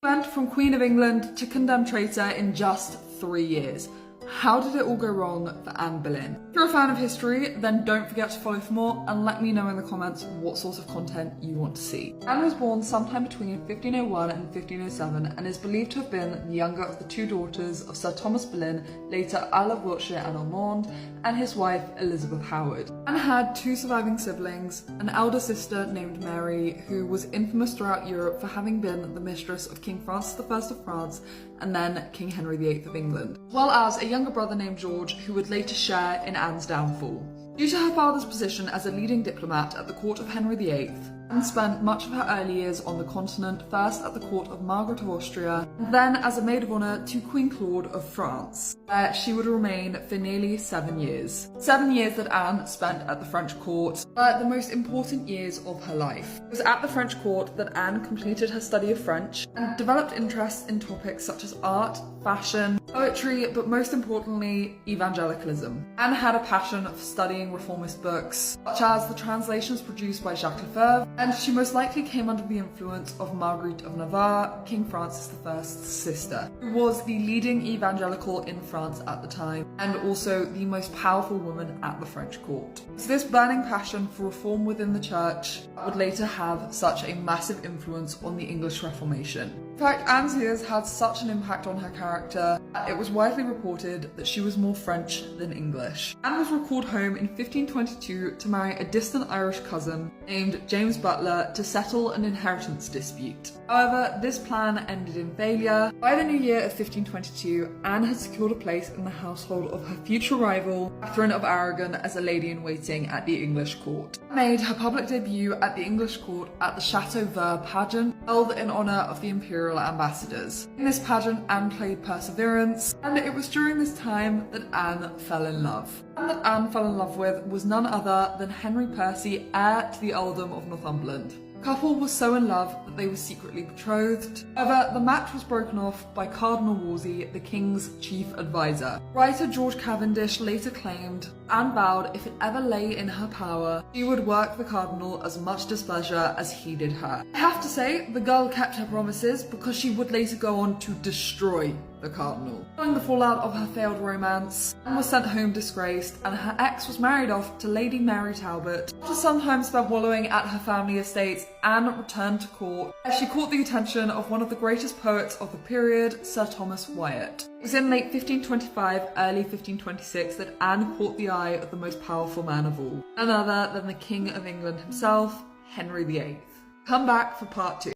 Went from Queen of England to condemned traitor in just 3 years. How did it all go wrong for Anne Boleyn? If you're a fan of history, then don't forget to follow for more and let me know in the comments what sort of content you want to see. Anne was born sometime between 1501 and 1507 and is believed to have been the younger of the two daughters of Sir Thomas Boleyn, later Earl of Wiltshire and Ormond, and his wife Elizabeth Howard. Anne had two surviving siblings, an elder sister named Mary, who was infamous throughout Europe for having been the mistress of King Francis I of France and then King Henry VIII of England, as well as a younger brother named George, who would later share in Anne's downfall. Due to her father's position as a leading diplomat at the court of Henry VIII, Anne spent much of her early years on the continent, first at the court of Margaret of Austria, and then as a maid of honour to Queen Claude of France, where she would remain for nearly 7 years. 7 years that Anne spent at the French court were the most important years of her life. It was at the French court that Anne completed her study of French and developed interests in topics such as art, fashion, poetry, but most importantly, evangelicalism. Anne had a passion for studying reformist books, such as the translations produced by Jacques Lefebvre, and she most likely came under the influence of Marguerite of Navarre, King Francis I's sister, who was the leading evangelical in France at the time, and also the most powerful woman at the French court. It's this burning passion for reform within the church that would later have such a massive influence on the English Reformation. In fact, Anne's years had such an impact on her character that it was widely reported that she was more French than English. Anne was recalled home in 1522 to marry a distant Irish cousin named James Butler to settle an inheritance dispute. However, this plan ended in failure. By the new year of 1522, Anne had secured a place in the household of her future rival, Catherine of Aragon, as a lady-in-waiting at the English court. Anne made her public debut at the English court at the Chateau Vert pageant, held in honour of the imperial ambassadors. In this pageant, Anne played Perseverance, and it was during this time that Anne fell in love. The man that Anne fell in love with was none other than Henry Percy, heir to the earldom of Northumberland. The couple was so in love that they were secretly betrothed. However, the match was broken off by Cardinal Wolsey, the king's chief advisor. Writer George Cavendish later claimed Anne vowed if it ever lay in her power, she would work the cardinal as much displeasure as he did her. I have to say, the girl kept her promises because she would later go on to destroy the cardinal. Following the fallout of her failed romance, Anne was sent home disgraced, and her ex was married off to Lady Mary Talbot. After some time spent wallowing at her family estates, Anne returned to court, where she caught the attention of one of the greatest poets of the period, Sir Thomas Wyatt. It was in late 1525, early 1526 that Anne caught the eye of the most powerful man of all, none other than the King of England himself, Henry VIII. Come back for part 2.